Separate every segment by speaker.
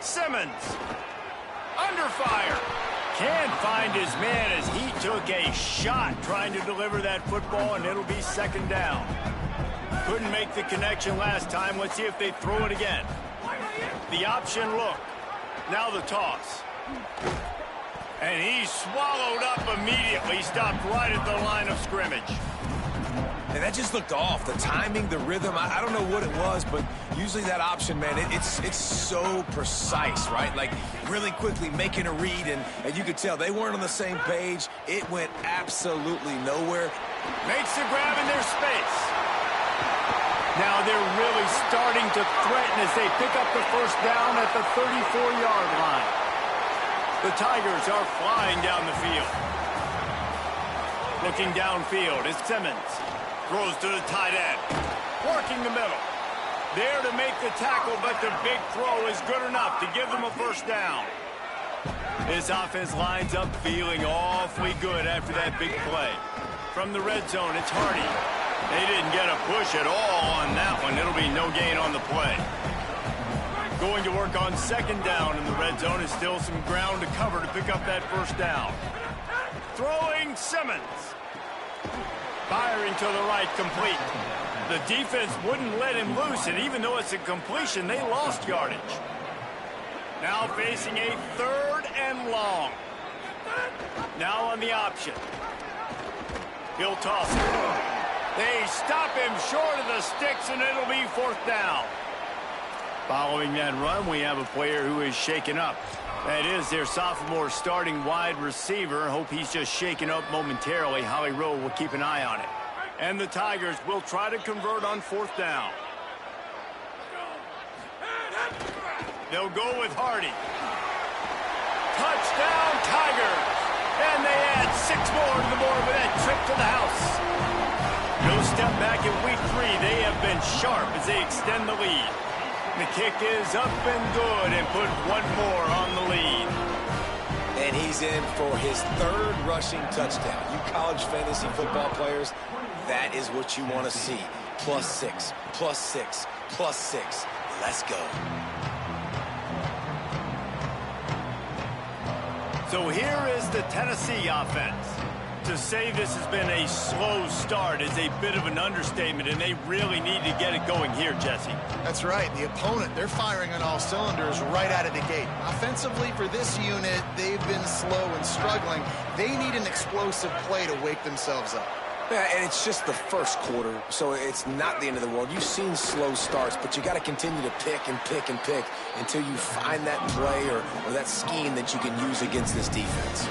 Speaker 1: Simmons. Under fire. Can't find his man as he took a shot trying to deliver that football, and it'll be second down. Couldn't make the connection last time. Let's see if they throw it again. The option look. Now the toss. And he swallowed up immediately. Stopped right at the line of scrimmage.
Speaker 2: And that just looked off. The timing, the rhythm, I don't know what it was, but usually that option, man, it's so precise, right? Like really quickly making a read, and you could tell they weren't on the same page. It went absolutely nowhere.
Speaker 1: Makes the grab in their space. Now they're really starting to threaten as they pick up the first down at the 34-yard line. The Tigers are flying down the field. Looking downfield is Simmons. Throws to the tight end. Working the middle. There to make the tackle, but the big throw is good enough to give them a first down. This offense lines up feeling awfully good after that big play. From the red zone, it's Hardy. They didn't get a push at all on that one. It'll be no gain on the play. Going to work on second down in the red zone is still some ground to cover to pick up that first down. Throwing Simmons. Firing to the right, complete. The defense wouldn't let him loose, and even though it's a completion, they lost yardage. Now facing a third and long. Now on the option. He'll toss it. They stop him short of the sticks, and it'll be fourth down. Following that run, we have a player who is shaken up. That is their sophomore starting wide receiver. Hope he's just shaken up momentarily. Holly Rowe will keep an eye on it. And the Tigers will try to convert on fourth down. They'll go with Hardy. Touchdown, Tigers! And they add 6 more to the board with that trip to the house. No step back in week 3. They have been sharp as they extend the lead. The kick is up and good and put 1 more on the lead.
Speaker 2: And he's in for his 3rd rushing touchdown. You college fantasy football players, that is what you want to see. +6, +6, +6. Let's go.
Speaker 1: So here is the Tennessee offense. To say this has been a slow start is a bit of an understatement, and they really need to get it going here, Jesse.
Speaker 3: That's right. The opponent, they're firing on all cylinders right out of the gate. Offensively, for this unit, they've been slow and struggling. They need an explosive play to wake themselves up.
Speaker 2: Yeah, and it's just the first quarter, so it's not the end of the world. You've seen slow starts, but you got to continue to pick and pick and pick until you find that play or that scheme that you can use against this defense.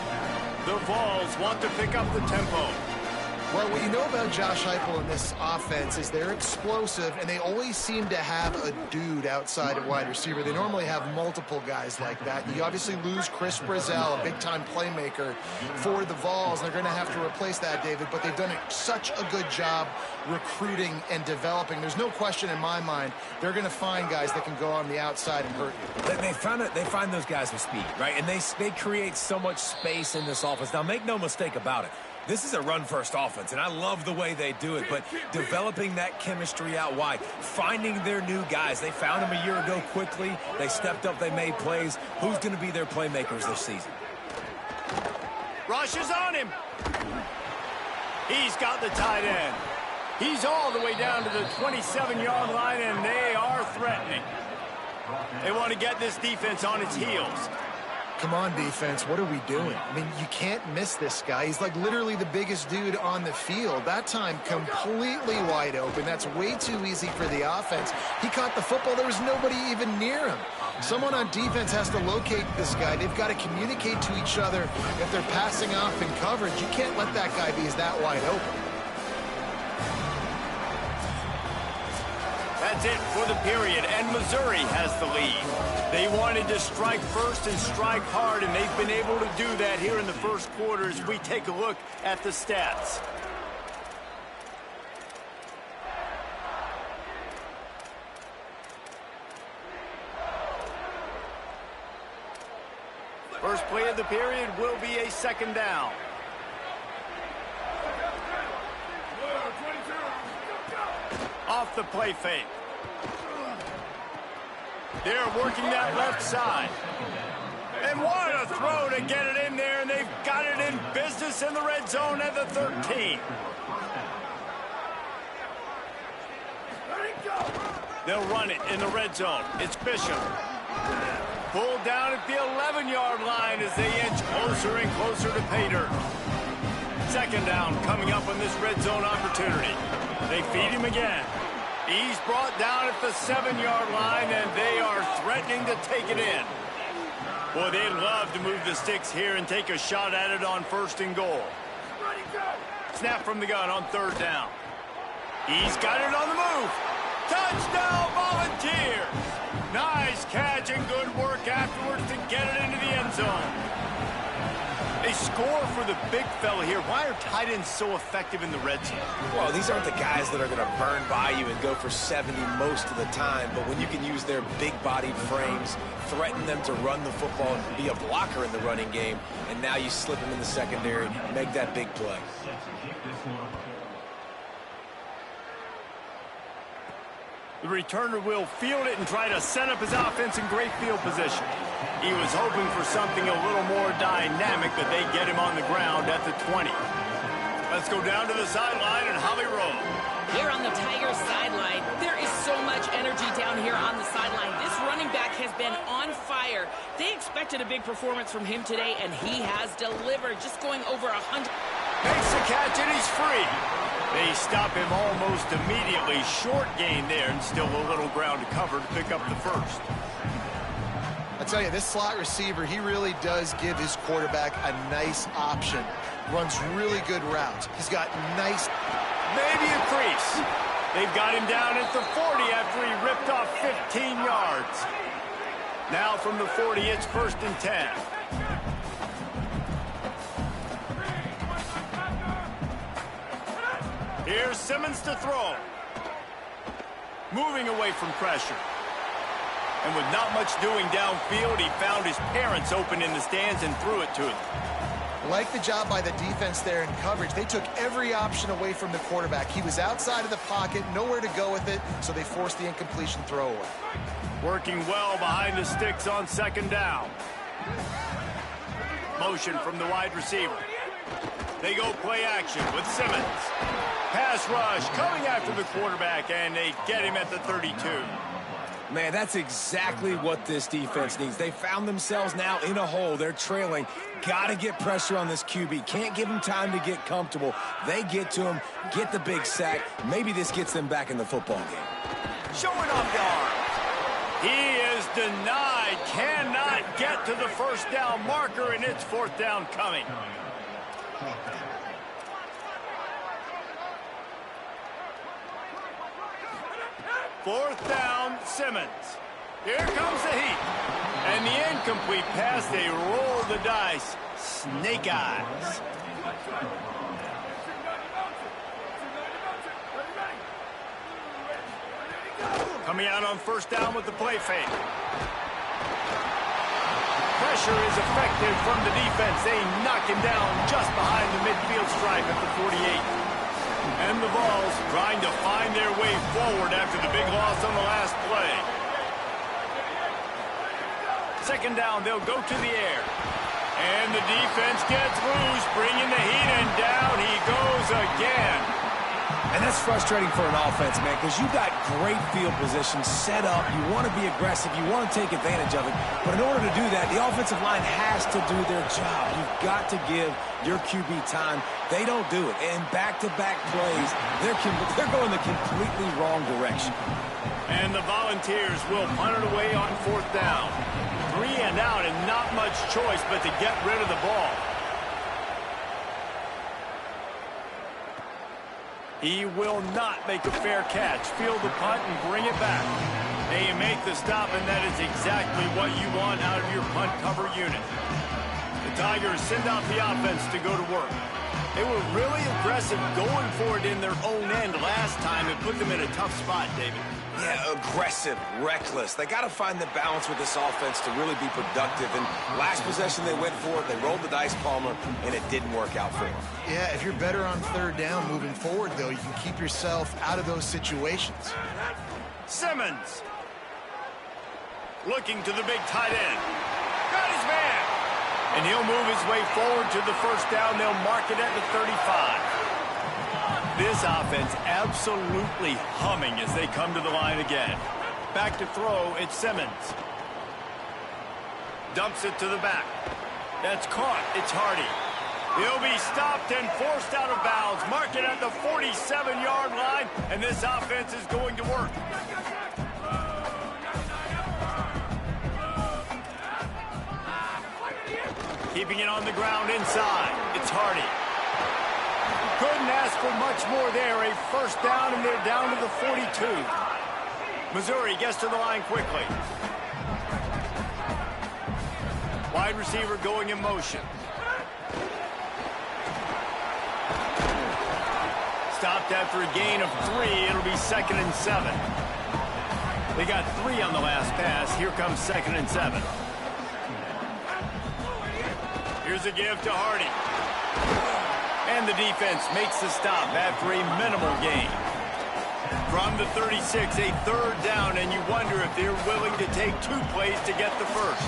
Speaker 1: The Vols want to pick up the tempo.
Speaker 3: Well, what you know about Josh Heupel in this offense is they're explosive, and they always seem to have a dude outside at wide receiver. They normally have multiple guys like that. You obviously lose Chris Brazzell, a big-time playmaker for the Vols. They're going to have to replace that, David, but they've done such a good job recruiting and developing. There's no question in my mind they're going to find guys that can go on the outside and hurt you.
Speaker 2: They find those guys with speed, right? And they create so much space in this offense. Now, make no mistake about it. This is a run-first offense, and I love the way they do it, but developing that chemistry out wide, finding their new guys. They found them a year ago quickly. They stepped up. They made plays. Who's going to be their playmakers this season?
Speaker 1: Rush is on him. He's got the tight end. He's all the way down to the 27-yard line, and they are threatening. They want to get this defense on its heels.
Speaker 3: Come on, defense, what are we doing? I mean, you can't miss this guy. He's like literally the biggest dude on the field. That time, completely wide open. That's way too easy for the offense. He caught the football. There was nobody even near him. Someone on defense has to locate this guy. They've got to communicate to each other if they're passing off in coverage. You can't let that guy be that wide open.
Speaker 1: That's it for the period, and Missouri has the lead. They wanted to strike first and strike hard, and they've been able to do that here in the first quarter as we take a look at the stats. First play of the period will be a second down. Off the play fake. They're working that left side. And what a throw to get it in there, and they've got it in business in the red zone at the 13. They'll run it in the red zone. It's Bishop. Pulled down at the 11-yard line as they inch closer and closer to pay dirt. Second down coming up on this red zone opportunity. They feed him again. He's brought down at the 7-yard line, and they are threatening to take it in. Boy, they'd love to move the sticks here and take a shot at it on 1st and goal. Snap from the gun on 3rd down. He's got it on the move. Touchdown, Volunteers! Nice catch and good work afterwards to get it into the end zone. They score for the big fella here. Why are tight ends so effective in the red zone?
Speaker 2: Well, these aren't the guys that are going to burn by you and go for 70 most of the time, but when you can use their big-bodied frames, threaten them to run the football and be a blocker in the running game, and now you slip them in the secondary, make that big play.
Speaker 1: The returner will field it and try to set up his offense in great field position. He was hoping for something a little more dynamic, but they get him on the ground at the 20. Let's go down to the sideline and Holly Rowe.
Speaker 4: Here on the Tigers sideline, there is so much energy down here on the sideline. This running back has been on fire. They expected a big performance from him today, and he has delivered, just going over 100.
Speaker 1: Makes the catch, and he's free. They stop him almost immediately. Short gain there, and still a little ground to cover to pick up the first.
Speaker 3: I tell you, this slot receiver, he really does give his quarterback a nice option. Runs really good routes. He's got nice...
Speaker 1: Maybe a crease. They've got him down at the 40 after he ripped off 15 yards. Now from the 40, it's 1st and 10. Here's Simmons to throw. Moving away from pressure. And with not much doing downfield, he found his parents open in the stands and threw it to them.
Speaker 3: Like the job by the defense there in coverage. They took every option away from the quarterback. He was outside of the pocket, nowhere to go with it, so they forced the incompletion throwaway. Working
Speaker 1: well behind the sticks on 2nd down. Motion from the wide receiver. They go play action with Simmons. Pass rush coming after the quarterback, and they get him at the 32.
Speaker 2: Man, that's exactly what this defense needs. They found themselves now in a hole. They're trailing. Got to get pressure on this QB. Can't give him time to get comfortable. They get to him, get the big sack. Maybe this gets them back in the football game.
Speaker 1: Showing off the arm. He is denied. Cannot get to the 1st down marker, and it's 4th down coming. Fourth down, Simmons. Here comes the heat. And the incomplete pass, they roll the dice. Snake eyes. Coming out on 1st down with the play fake. Pressure is effective from the defense. They knock him down just behind the midfield stripe at the 48. And the Vols trying to find their way forward after the big loss on the last play. 2nd down, they'll go to the air. And the defense gets loose, bringing the heat, and down he goes again.
Speaker 2: And that's frustrating for an offense, man, because you got great field position set up. You want to be aggressive. You want to take advantage of it. But in order to do that, the offensive line has to do their job. You've got to give your QB time. They don't do it. And back-to-back plays, they're going the completely wrong direction.
Speaker 1: And the Volunteers will punt it away on 4th down. 3 and out, and not much choice but to get rid of the ball. He will not make a fair catch. Field the punt and bring it back. They make the stop, and that is exactly what you want out of your punt cover unit. The Tigers send out the offense to go to work. They were really aggressive going for it in their own end last time. It put them in a tough spot, David.
Speaker 2: Yeah, aggressive, reckless. They got to find the balance with this offense to really be productive. And last possession they went for it. They rolled the dice, Palmer, and it didn't work out for them.
Speaker 3: Yeah, if you're better on 3rd down moving forward, though, you can keep yourself out of those situations.
Speaker 1: Simmons. looking to the big tight end. Got his man. And he'll move his way forward to the first down. They'll mark it at the 35. This offense absolutely humming as they come to the line again. Back to throw, it's Simmons. Dumps it to the back. That's caught, it's Hardy. He'll be stopped and forced out of bounds. Mark it at the 47-yard line, and this offense is going to work. Keeping it on the ground inside, it's Hardy. Couldn't ask for much more there. A first down, and they're down to the 42. Missouri gets to the line quickly. Wide receiver going in motion. Stopped after a gain of 3. It'll be 2nd and 7. They got 3 on the last pass. Here comes 2nd and 7. Here's a give to Hardy. And the defense makes the stop after a minimal gain. From the 36, a third down, and you wonder if they're willing to take 2 plays to get the first.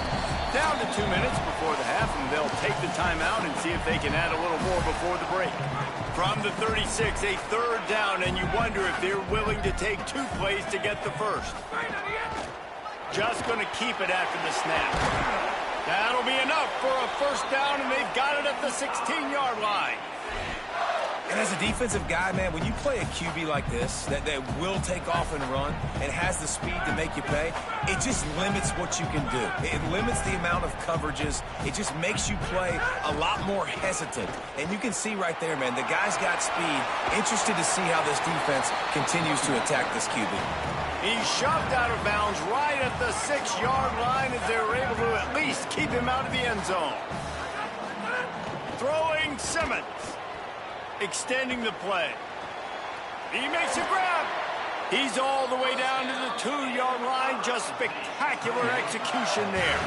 Speaker 1: Down to 2 minutes before the half, and they'll take the timeout and see if they can add a little more before the break. From the 36, a third down, and you wonder if they're willing to take 2 plays to get the first. Just going to keep it after the snap. That'll be enough for a first down, and they've got it at the 16-yard line.
Speaker 2: And as a defensive guy, man, when you play a QB like this that will take off and run and has the speed to make you pay, it just limits what you can do. It limits the amount of coverages. It just makes you play a lot more hesitant. And you can see right there, man, the guy's got speed. Interested to see how this defense continues to attack this QB.
Speaker 1: He's shoved out of bounds right at the 6-yard line as they're able to at least keep him out of the end zone. Throwing Simmons. Extending the play. He makes a grab. He's all the way down to the 2-yard line. Just spectacular execution there.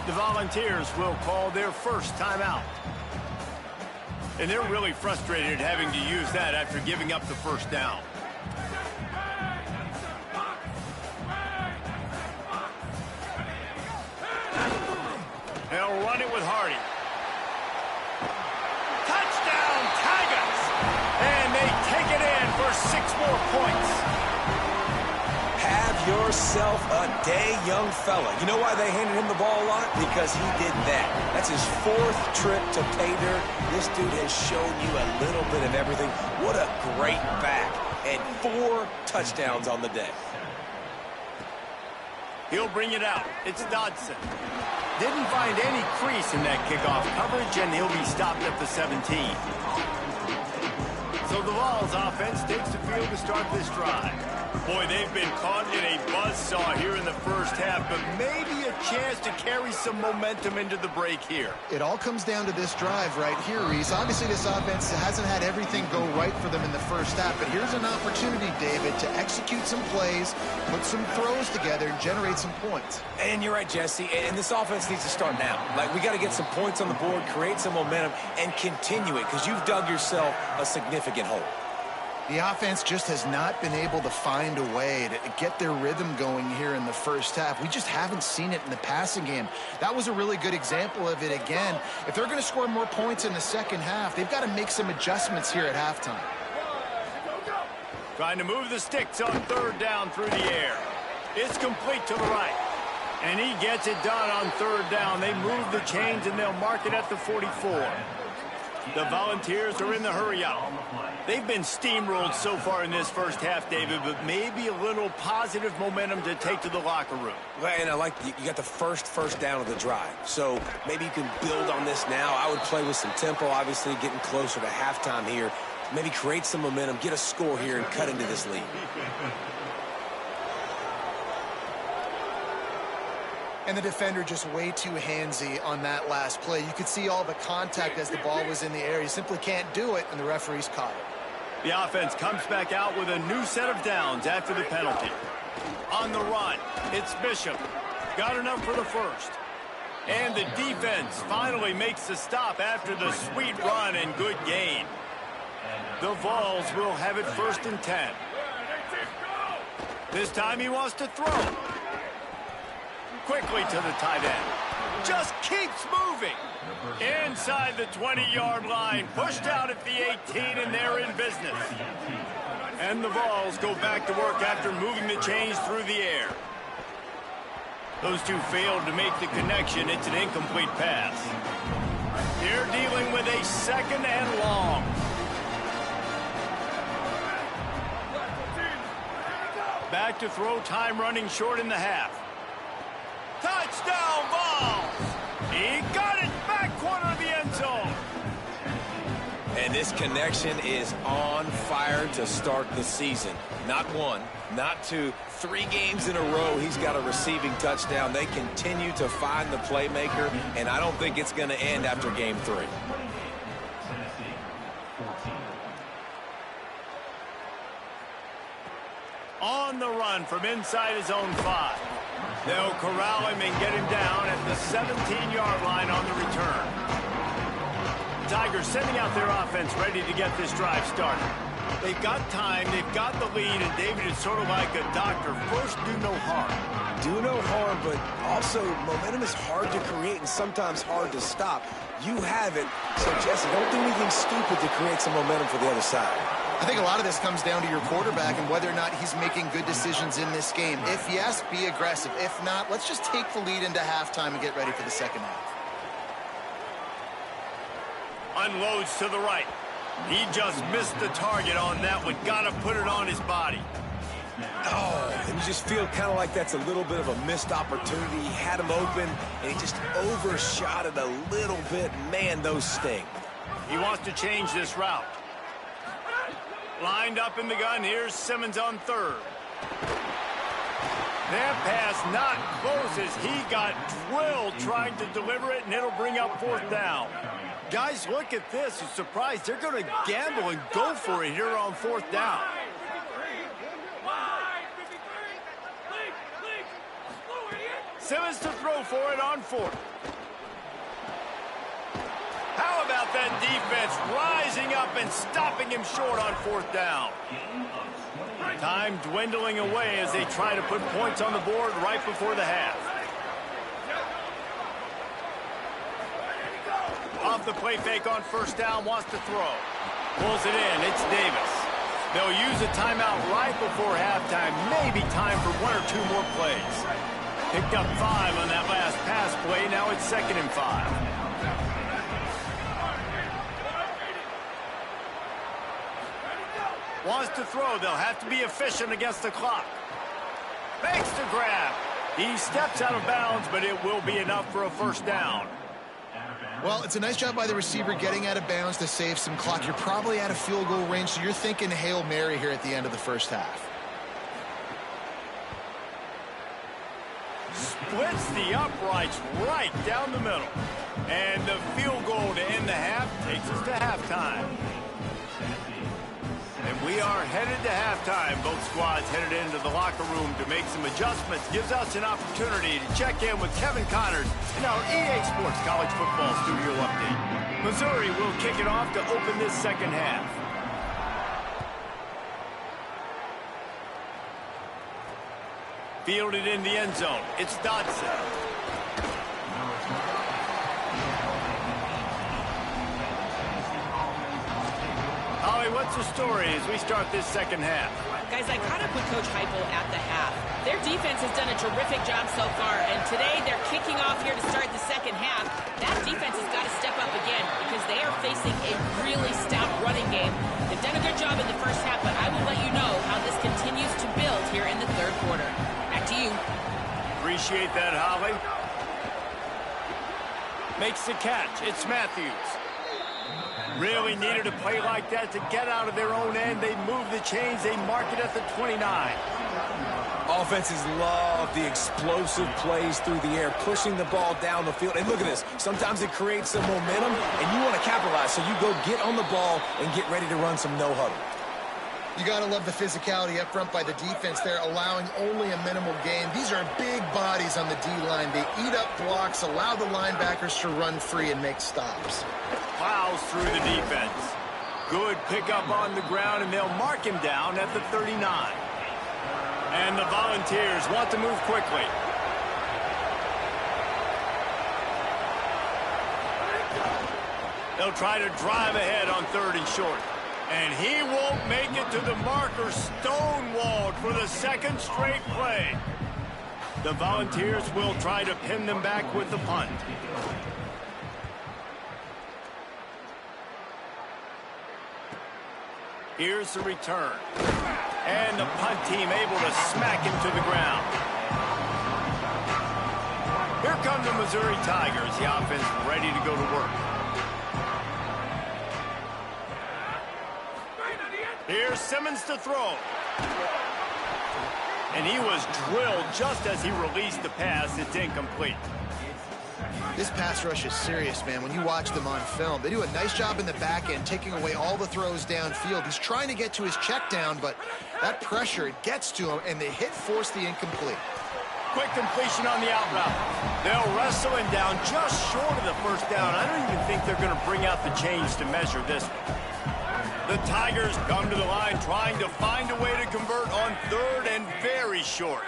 Speaker 1: The Volunteers will call their first timeout. And they're really frustrated having to use that after giving up the first down. They'll run it with Hardy. Touchdown, Tigers! And they take it in for 6 more points.
Speaker 2: Have yourself a day, young fella. You know why they handed him the ball a lot? Because he did that. That's his 4th trip to pay dirt. This dude has shown you a little bit of everything. What a great back. And 4 touchdowns on the day.
Speaker 1: He'll bring it out. It's Dodson. Didn't find any crease in that kickoff coverage, and he'll be stopped at the 17. So the Vols offense takes the field to start this drive. Boy, they've been caught in a buzzsaw here in the first half, but maybe a chance to carry some momentum into the break here.
Speaker 3: It all comes down to this drive right here, Reese. Obviously, this offense hasn't had everything go right for them in the first half, but here's an opportunity, David, to execute some plays, put some throws together, and generate some points.
Speaker 2: And you're right, Jesse, and this offense needs to start now. Like, we got to get some points on the board, create some momentum, and continue it, because you've dug yourself a significant hole.
Speaker 3: The offense just has not been able to find a way to get their rhythm going here in the first half. We just haven't seen it in the passing game. That was a really good example of it again. If they're going to score more points in the second half, they've got to make some adjustments here at halftime.
Speaker 1: Trying to move the sticks on 3rd down through the air. It's complete to the right. And he gets it done on 3rd down. They move the chains, and they'll mark it at the 44. The Volunteers are in the hurry-up. They've been steamrolled so far in this first half, David, but maybe a little positive momentum to take to the locker room.
Speaker 2: Well, and I like you got the first down of the drive. So maybe you can build on this now. I would play with some tempo, obviously getting closer to halftime here. Maybe create some momentum, get a score here, and cut into this lead.
Speaker 3: And the defender just way too handsy on that last play. You could see all the contact as the ball was in the air. You simply can't do it, and the referee's caught it.
Speaker 1: The offense comes back out with a new set of downs after the penalty. On the run, it's Bishop. Got enough for the first. And the defense finally makes the stop after the sweet run and good gain. The Vols will have it 1st and 10. This time he wants to throw. quickly to the tight end. Just keeps moving. Inside the 20-yard line, pushed out at the 18, and they're in business. And the Vols go back to work after moving the chains through the air. Those two failed to make the connection. It's an incomplete pass. They're dealing with a 2nd and long. Back to throw, time running short in the half. Touchdown, Vols! He got it back corner of the end zone.
Speaker 2: And this connection is on fire to start the season. Not one, not two, 3 games in a row he's got a receiving touchdown. They continue to find the playmaker, and I don't think it's going to end after game 3.
Speaker 1: On the run from inside his own 5. They'll corral him and get him down at the 17-yard line on the return. Tigers sending out their offense ready to get this drive started. They've got time, they've got the lead, and David is sort of like a doctor. First, do no harm.
Speaker 2: Do no harm, but also momentum is hard to create and sometimes hard to stop. You have it, so Jesse, don't do anything stupid to create some momentum for the other side.
Speaker 3: I think a lot of this comes down to your quarterback and whether or not he's making good decisions in this game. If yes, be aggressive. If not, let's just take the lead into halftime and get ready for the second half.
Speaker 1: Unloads to the right. He just missed the target on that one. Got to put it on his body.
Speaker 2: Oh, and you just feel kind of like that's a little bit of a missed opportunity. He had him open, and he just overshot it a little bit. Man, those sting.
Speaker 1: He wants to change this route. Lined up in the gun. Here's Simmons on 3rd. That pass not close as he got drilled trying to deliver it, and it'll bring up 4th down. Guys, look at this. I'm surprised. They're going to gamble and go for it here on 4th down. Simmons to throw for it on 4th. How about that defense rising up and stopping him short on 4th down? Time dwindling away as they try to put points on the board right before the half. Off the play fake on 1st down, wants to throw. Pulls it in, it's Davis. They'll use a timeout right before halftime. Maybe time for 1 or 2 more plays. Picked up 5 on that last pass play. Now it's 2nd and 5. Wants to throw. They'll have to be efficient against the clock. Makes the grab. He steps out of bounds, but it will be enough for a 1st down.
Speaker 3: Well, it's a nice job by the receiver getting out of bounds to save some clock. You're probably out of field goal range, so you're thinking Hail Mary here at the end of the 1st half.
Speaker 1: Splits the uprights right down the middle. And the field goal to end the half takes us to halftime. And we are headed to halftime. Both squads headed into the locker room to make some adjustments. Gives us an opportunity to check in with Kevin Connors in our EA Sports College Football Studio Update. Missouri will kick it off to open this 2nd half. Fielded in the end zone. It's Dodson. Holly, what's the story as we start this 2nd half?
Speaker 4: Guys, I caught up with Coach Heupel at the half. Their defense has done a terrific job so far, and today they're kicking off here to start the 2nd half. That defense has got to step up again because they are facing a really stout running game. They've done a good job in the 1st half, but I will let you know how this continues to build here in the 3rd quarter. Back to you.
Speaker 1: Appreciate that, Holly. Makes the catch. It's Matthews. Really needed a play like that to get out of their own end. They move the chains. They mark it at the 29.
Speaker 2: Offenses love the explosive plays through the air, pushing the ball down the field. And look at this. Sometimes it creates some momentum, and you want to capitalize. So you go get on the ball and get ready to run some no-huddle.
Speaker 3: You got to love the physicality up front by the defense. They're allowing only a minimal gain. These are big bodies on the D-line. They eat up blocks, allow the linebackers to run free and make stops.
Speaker 1: Plows through the defense. Good pickup on the ground, and they'll mark him down at the 39. And the Volunteers want to move quickly. They'll try to drive ahead on 3rd and short. And he won't make it to the marker, stonewalled for the 2nd straight play. The Volunteers will try to pin them back with the punt. Here's the return. And the punt team able to smack him to the ground. Here come the Missouri Tigers. The offense ready to go to work. Here's Simmons to throw. And he was drilled just as he released the pass. It's incomplete.
Speaker 3: This pass rush is serious, man. When you watch them on film, they do a nice job in the back end, taking away all the throws downfield. He's trying to get to his check down, but that pressure, it gets to him, and the hit forced the incomplete.
Speaker 1: Quick completion on the out route. They'll wrestle him down just short of the 1st down. I don't even think they're going to bring out the chains to measure this one. The Tigers come to the line trying to find a way to convert on 3rd and very short.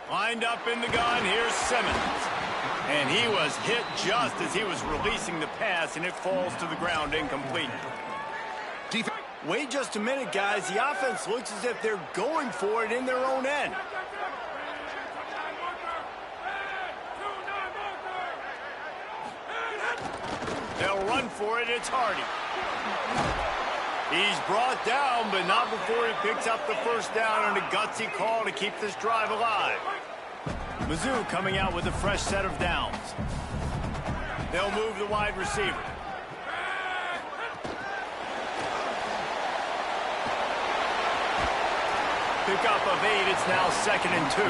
Speaker 1: Lined up in the gun, here's Simmons. And he was hit just as he was releasing the pass, and it falls to the ground incomplete. Wait just a minute, guys. The offense looks as if they're going for it in their own end. They'll run for it. It's Hardy. He's brought down, but not before he picks up the 1st down and a gutsy call to keep this drive alive. Mizzou coming out with a fresh set of downs. They'll move the wide receiver. Pickup of 8. It's now 2nd and 2.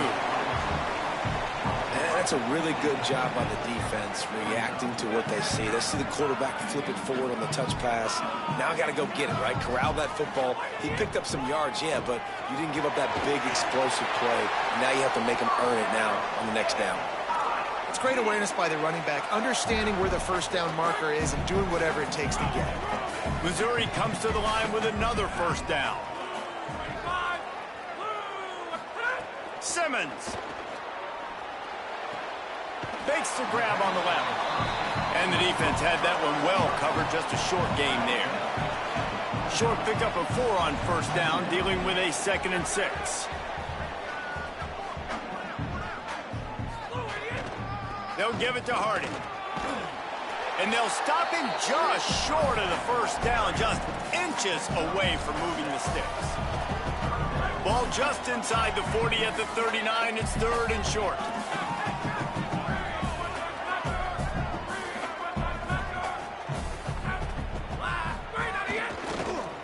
Speaker 2: That's a really good job by the defense, reacting to what they see. They see the quarterback flip it forward on the touch pass. Now I got to go get it, right? Corral that football. He picked up some yards, yeah, but you didn't give up that big explosive play. Now you have to make him earn it now on the next down.
Speaker 3: It's great awareness by the running back, understanding where the 1st down marker is and doing whatever it takes to get it.
Speaker 1: Missouri comes to the line with another 1st down. Simmons fakes the grab on the left. And the defense had that one well covered, just a short gain there. Short pickup of 4 on 1st down, dealing with a 2nd and 6. They'll give it to Hardy. And they'll stop him just short of the 1st down, just inches away from moving the sticks. Ball just inside the 40 at the 39. It's 3rd and short.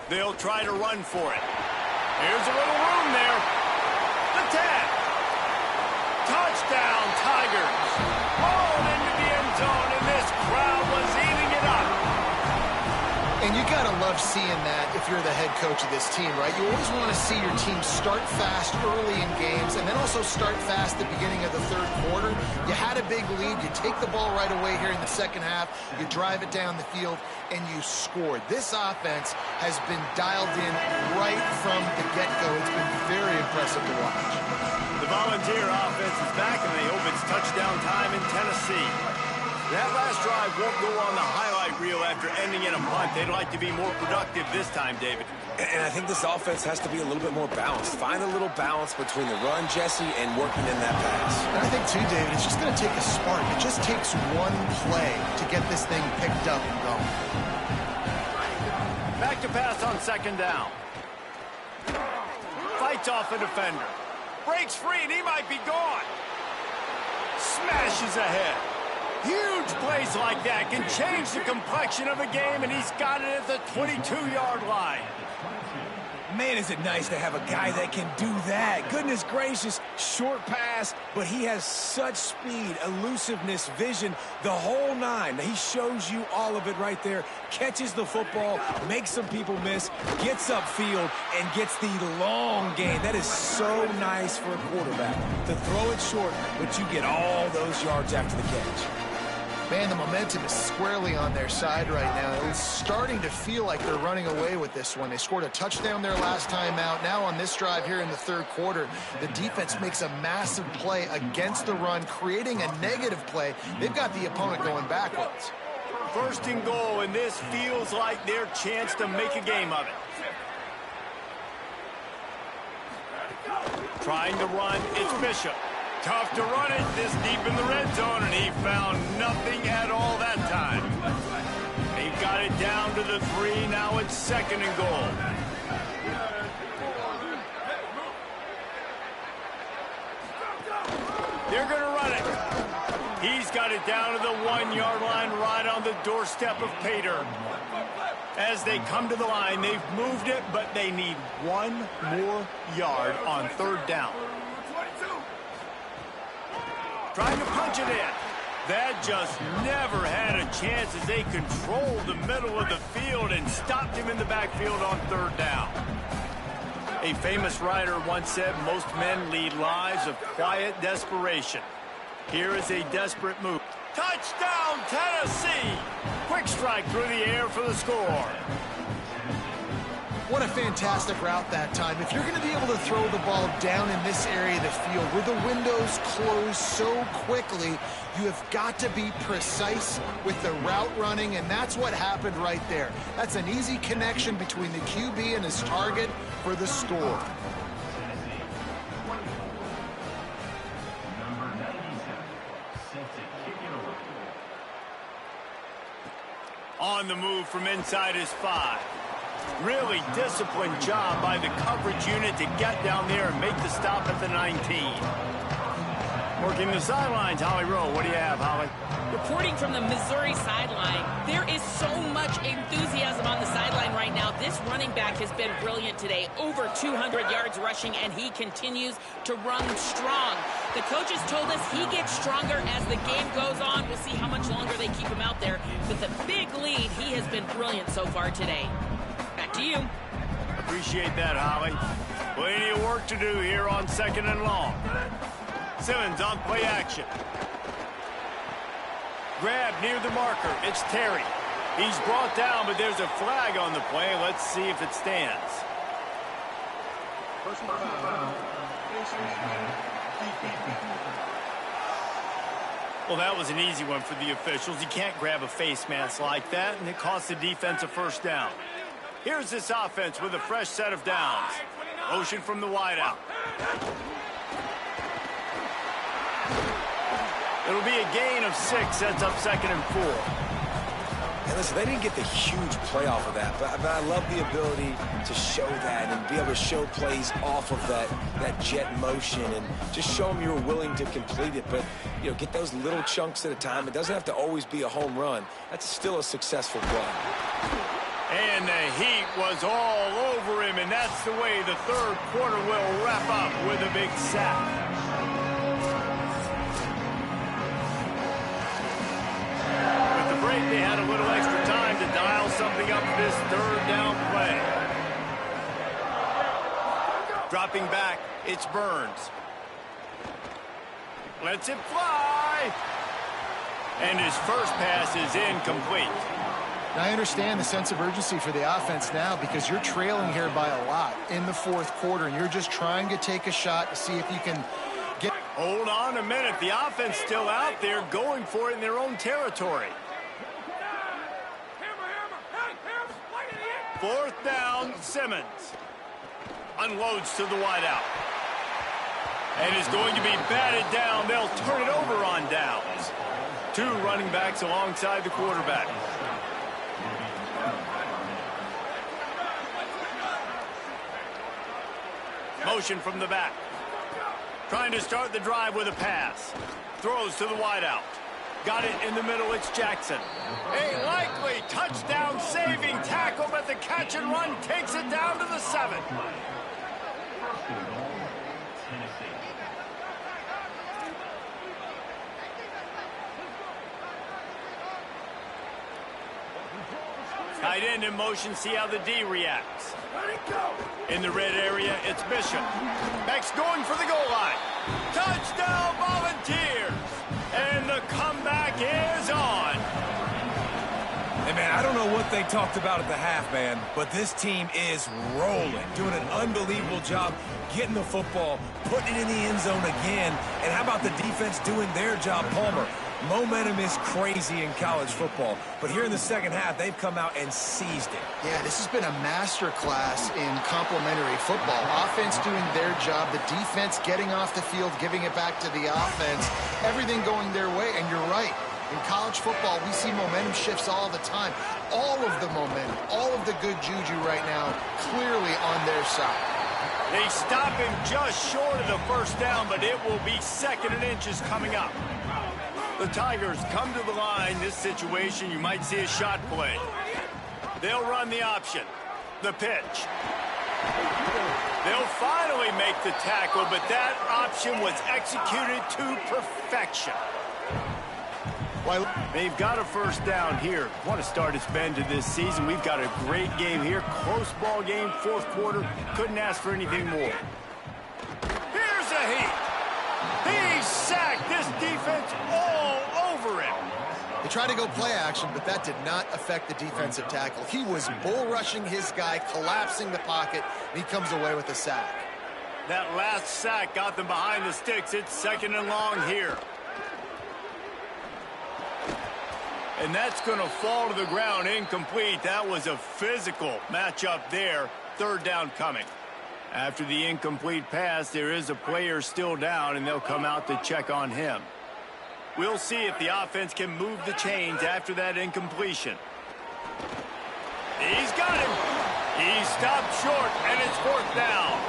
Speaker 1: They'll try to run for it. Here's a little room there. The tag. Touchdown, Tigers. Rolled into the end zone, and this crowd was eating it up.
Speaker 3: And you got to love seeing that if you're the head coach of this team, right? You always want to see your team start fast early in games and then also start fast at the beginning of the 3rd quarter. You had a big lead. You take the ball right away here in the 2nd half. You drive it down the field, and you scored. This offense has been dialed in right from the get-go. It's been very impressive to watch.
Speaker 1: The Volunteer offense is back, and they hope it's touchdown time in Tennessee. That last drive won't go on the highlight reel after ending in a punt. They'd like to be more productive this time, David.
Speaker 2: And I think this offense has to be a little bit more balanced. Find a little balance between the run, Jesse, and working in that pass.
Speaker 3: And I think, too, David, it's just going to take a spark. It just takes one play to get this thing picked up and going.
Speaker 1: Back to pass on 2nd down. Fights off a defender. Breaks free, and he might be gone. Smashes ahead. Huge plays like that can change the complexion of a game, and he's got it at the 22-yard line.
Speaker 2: Man, is it nice to have a guy that can do that. Goodness gracious, short pass, but he has such speed, elusiveness, vision, the whole 9. He shows you all of it right there. Catches the football, makes some people miss, gets upfield, and gets the long gain. That is so nice for a quarterback to throw it short, but you get all those yards after the catch.
Speaker 3: Man, the momentum is squarely on their side right now. It's starting to feel like they're running away with this one. They scored a touchdown their last time out. Now on this drive here in the third quarter, the defense makes a massive play against the run, creating a negative play. They've got the opponent going backwards.
Speaker 1: First and goal, and this feels like their chance to make a game of it. Trying to run, it's Bishop. Tough to run it this deep in the red zone, and he found nothing at all that time. He got it down to the 3. Now it's second and goal. They're going to run it. He's got it down to the 1-yard line, right on the doorstep of Pater. As they come to the line, they've moved it, but they need 1 more yard on third down. Trying to punch it in. That just never had a chance as they controlled the middle of the field and stopped him in the backfield on third down. A famous writer once said, most men lead lives of quiet desperation. Here is a desperate move. Touchdown, Tennessee! Quick strike through the air for the score.
Speaker 3: What a fantastic route that time. If you're going to be able to throw the ball down in this area of the field where the windows close so quickly, you have got to be precise with the route running, and that's what happened right there. That's an easy connection between the QB and his target for the score.
Speaker 1: On the move from inside his 5. Really disciplined job by the coverage unit to get down there and make the stop at the 19. Working the sidelines, Holly Rowe. What do you have, Holly?
Speaker 4: Reporting from the Missouri sideline, there is so much enthusiasm on the sideline right now. This running back has been brilliant today. Over 200 yards rushing, and he continues to run strong. The coaches told us he gets stronger as the game goes on. We'll see how much longer they keep him out there. With a big lead, he has been brilliant so far today. Back to you.
Speaker 1: Appreciate that, Holly. Plenty of work to do here on second and long. Simmons on play action. Grab near the marker. It's Terry. He's brought down, but there's a flag on the play. Let's see if it stands. Well, that was an easy one for the officials. You can't grab a face mask like that, and it costs the defense a first down. Here's this offense with a fresh set of downs. Motion from the wideout. It'll be a gain of 6. Sets up second and 4.
Speaker 2: And listen, they didn't get the huge play off of that, but I love the ability to show that and be able to show plays off of that jet motion and just show them you're willing to complete it. But, you know, get those little chunks at a time. It doesn't have to always be a home run. That's still a successful play.
Speaker 1: And the heat was all over him, and that's the way the third quarter will wrap up with a big sack. With the break, they had a little extra time to dial something up this third down play. Dropping back, it's Burns. Lets it fly. And his first pass is incomplete.
Speaker 3: Now, I understand the sense of urgency for the offense now because you're trailing here by a lot in the fourth quarter, and you're just trying to take a shot to see if you can get...
Speaker 1: Hold on a minute. The offense still out there going for it in their own territory. Fourth down, Simmons. Unloads to the wideout. And is going to be batted down. They'll turn it over on downs. 2 running backs alongside the quarterback. Motion from the back. Trying to start the drive with a pass. Throws to the wideout. Got it in the middle, it's Jackson. A likely touchdown-saving tackle, but the catch and run takes it down to the 7. Tight end in motion, see how the D reacts. In the red area, it's Bishop. Beck's going for the goal line. Touchdown, Volunteers! And the comeback is on.
Speaker 2: I don't know what they talked about at the half, man, but this team is rolling, doing an unbelievable job getting the football, putting it in the end zone again. And how about the defense doing their job, Palmer? Momentum is crazy in college football, but here in the second half, they've come out and seized it.
Speaker 3: Yeah, this has been a master class in complementary football. Offense doing their job, the defense getting off the field, giving it back to the offense, everything going their way, and you're right. In college football, we see momentum shifts all the time. All of the momentum, all of the good juju right now, clearly on their side.
Speaker 1: They stop him just short of the first down, but it will be 2nd and inches coming up. The Tigers come to the line. This situation, you might see a shot play. They'll run the option. The pitch. They'll finally make the tackle, but that option was executed to perfection. They've got a first down here. What a start it's been to this season. We've got a great game here. Close ball game, 4th quarter. Couldn't ask for anything more. Here's a heat. He sacked this defense all over him.
Speaker 3: They tried to go play action, but that did not affect the defensive tackle. He was bull rushing his guy, collapsing the pocket, and he comes away with a sack.
Speaker 1: That last sack got them behind the sticks. It's 2nd and long here. And that's going to fall to the ground incomplete. That was a physical matchup there. 3rd down coming. After the incomplete pass, there is a player still down, and they'll come out to check on him. We'll see if the offense can move the chains after that incompletion. He's got him. He stopped short, and it's 4th down.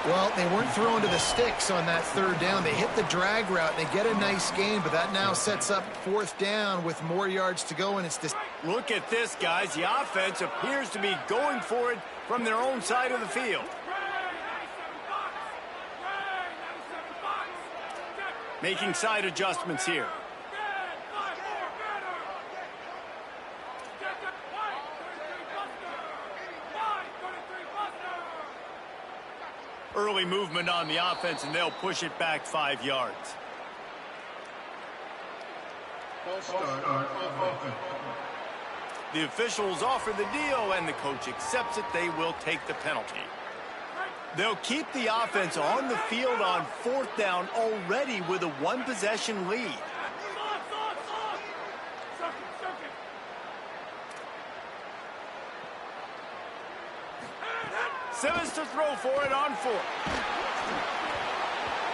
Speaker 3: Well, they weren't throwing to the sticks on that 3rd down. They hit the drag route, and they get a nice gain, but that now sets up 4th down with more yards to go, and it's this.
Speaker 1: Look at this, guys. The offense appears to be going for it from their own side of the field. Making side adjustments here. Early movement on the offense, and they'll push it back 5 yards. The officials offer the deal, and the coach accepts it. They will take the penalty. They'll keep the offense on the field on 4th down already with a 1-possession lead. Simmons to throw for it on 4th.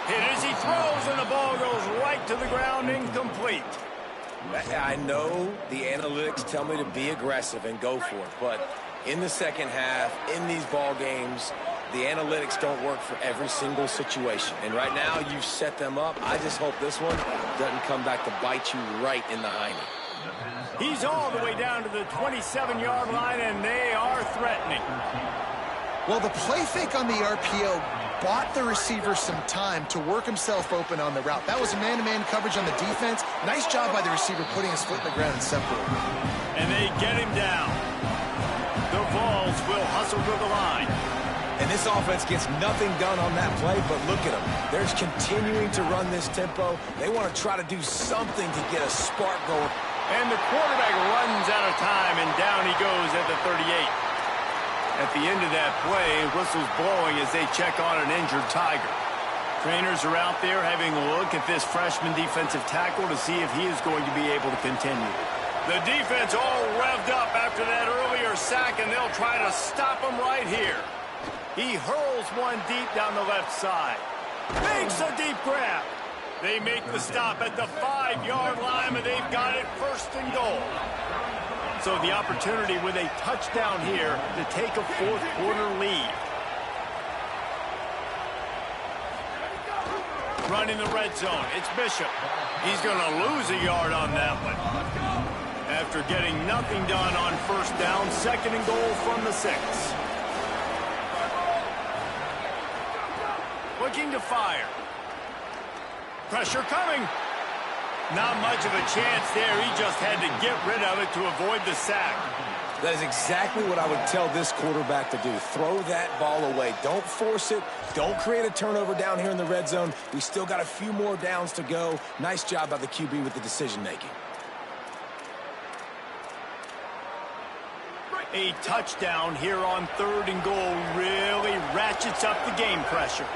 Speaker 1: Hit as he throws, and the ball goes right to the ground, incomplete.
Speaker 2: I know the analytics tell me to be aggressive and go for it, but in the second half, in these ball games, the analytics don't work for every single situation. And right now, you've set them up. I just hope this one doesn't come back to bite you right in the hiney.
Speaker 1: He's all the way down to the 27-yard line, and they are threatening.
Speaker 3: Well, the play fake on the RPO bought the receiver some time to work himself open on the route. That was a man-to-man coverage on the defense. Nice job by the receiver putting his foot in the ground and separating.
Speaker 1: And they get him down. The Vols will hustle to the line.
Speaker 2: And this offense gets nothing done on that play, but look at them. They're just continuing to run this tempo. They want to try to do something to get a spark going.
Speaker 1: And the quarterback runs out of time, and down he goes at the 38. At the end of that play, whistles blowing as they check on an injured Tiger. Trainers are out there having a look at this freshman defensive tackle to see if he is going to be able to continue. The defense all revved up after that earlier sack, and they'll try to stop him right here. He hurls one deep down the left side. Makes a deep grab. They make the stop at the 5-yard line, and they've got it 1st and goal. So the opportunity with a touchdown here to take a 4th quarter lead. Run in the red zone. It's Bishop. He's going to lose a yard on that one. After getting nothing done on 1st down, 2nd and goal from the 6. Looking to fire. Pressure coming. Not much of a chance there. He just had to get rid of it to avoid the sack.
Speaker 2: That is exactly what I would tell this quarterback to do. Throw that ball away. Don't force it. Don't create a turnover down here in the red zone. We still got a few more downs to go. Nice job by the QB with the decision-making.
Speaker 1: A touchdown here on 3rd and goal really ratchets up the game pressure.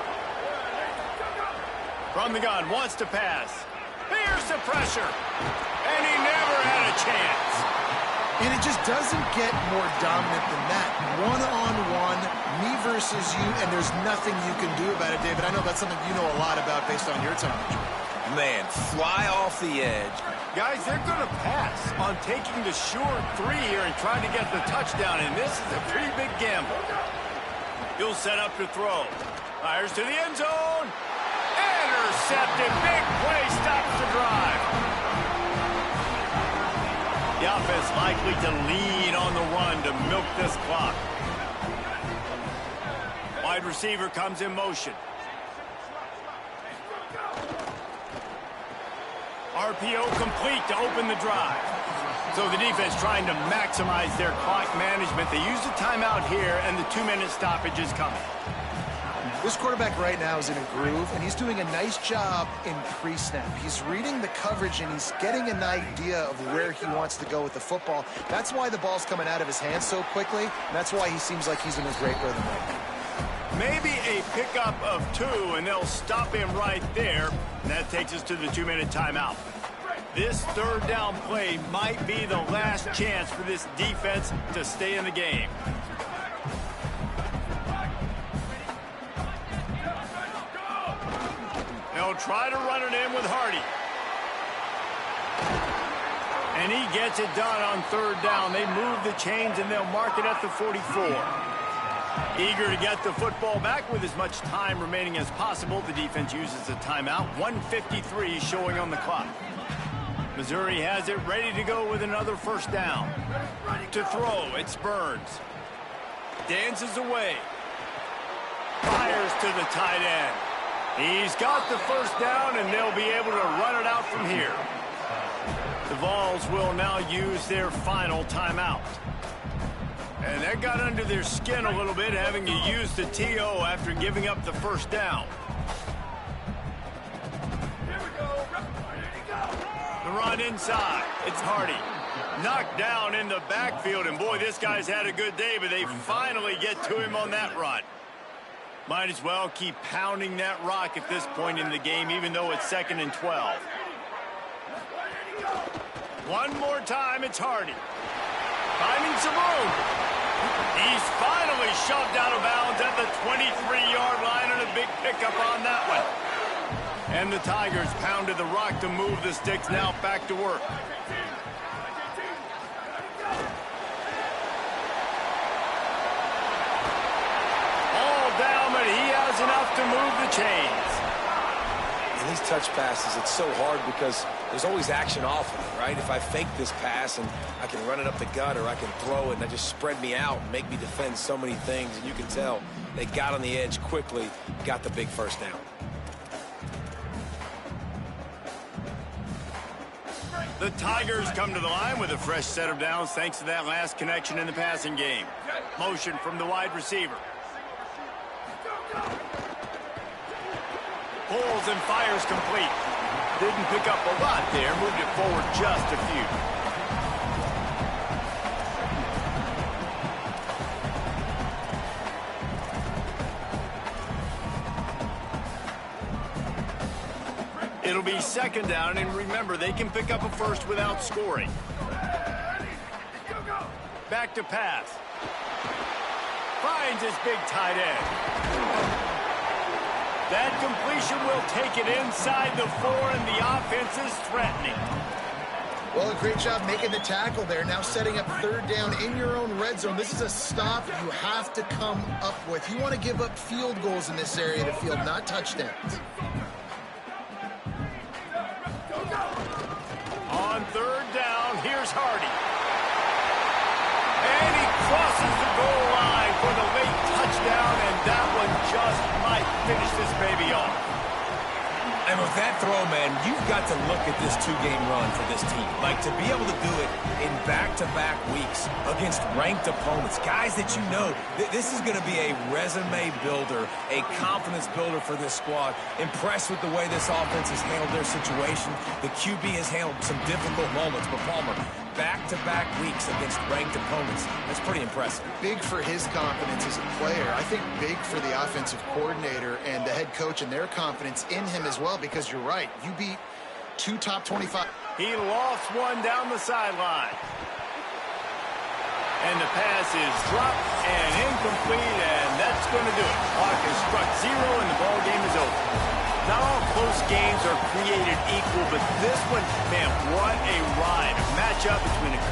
Speaker 1: From the gun, wants to pass. Here's the pressure. And he never had a chance.
Speaker 3: And it just doesn't get more dominant than that. One-on-one, me versus you, and there's nothing you can do about it, David. I know that's something you know a lot about based on your time.
Speaker 2: Man, fly off the edge.
Speaker 1: Guys, they're going to pass on taking the short 3 here and trying to get the touchdown, and this is a pretty big gamble. He'll set up to throw. Fires to the end zone. Intercepted. Big play stops the drive. The offense likely to lean on the run to milk this clock. Wide receiver comes in motion. RPO complete to open the drive. So the defense trying to maximize their clock management. They use the timeout here, and the 2-minute stoppage is coming.
Speaker 3: This quarterback right now is in a groove, and he's doing a nice job in pre-snap. He's reading the coverage, and he's getting an idea of where he wants to go with the football. That's why the ball's coming out of his hands so quickly, and that's why he seems like he's in a great rhythm right now.
Speaker 1: Maybe a pickup of 2, and they'll stop him right there. And that takes us to the 2-minute timeout. This 3rd down play might be the last chance for this defense to stay in the game. They'll try to run it in with Hardy. And he gets it done on 3rd down. They move the chains, and they'll mark it at the 44. Eager to get the football back with as much time remaining as possible. The defense uses a timeout. 1:53 showing on the clock. Missouri has it ready to go with another 1st down. To throw, it's Burns. Dances away. Fires to the tight end. He's got the 1st down, and they'll be able to run it out from here. The Vols will now use their final timeout. And that got under their skin a little bit, having to use the TO after giving up the 1st down. The run inside. It's Hardy. Knocked down in the backfield, and boy, this guy's had a good day, but they finally get to him on that run. Might as well keep pounding that rock at this point in the game, even though it's 2nd and 12. One more time, it's Hardy. Finding some room. He's finally shoved out of bounds at the 23-yard line, and a big pickup on that one. And the Tigers pounded the rock to move the sticks. Now back to work. All down, but he has enough to move the chains.
Speaker 2: In these touch passes, it's so hard because there's always action off of it, right? If I fake this pass and I can run it up the gut, or I can throw it and I just spread me out and make me defend so many things, and you can tell they got on the edge quickly, got the big 1st down.
Speaker 1: The Tigers come to the line with a fresh set of downs thanks to that last connection in the passing game. Motion from the wide receiver. Pulls and fires complete. Didn't pick up a lot there. Moved it forward just a few. It'll be 2nd down, and remember, they can pick up a 1st without scoring. Back to pass. Finds his big tight end. That completion will take it inside the 4, and the offense is threatening.
Speaker 3: Well, a great job making the tackle there. Now setting up 3rd down in your own red zone. This is a stop you have to come up with. You want to give up field goals in this area of the field, not touchdowns.
Speaker 1: On 3rd down, here's Hardy. And he crosses the goal line for the late touchdown, and that one just might finish this baby off.
Speaker 2: And with that throw, man, you've got to look at this 2-game run for this team. Like, to be able to do it in back-to-back weeks against ranked opponents, guys that you know, this is going to be a resume builder, a confidence builder for this squad. Impressed with the way this offense has handled their situation. The QB has handled some difficult moments, but Palmer, back-to-back weeks against ranked opponents. That's pretty impressive.
Speaker 3: Big for his confidence as a player. I think big for the offensive coordinator and the head coach and their confidence in him as well, because you're right. You beat 2 top 25.
Speaker 1: He lost one down the sideline. And the pass is dropped and incomplete, and that's going to do it. Clock is struck 0, and the ball game is over. Not all close games are created equal, but this one, man, what a ride. A matchup between a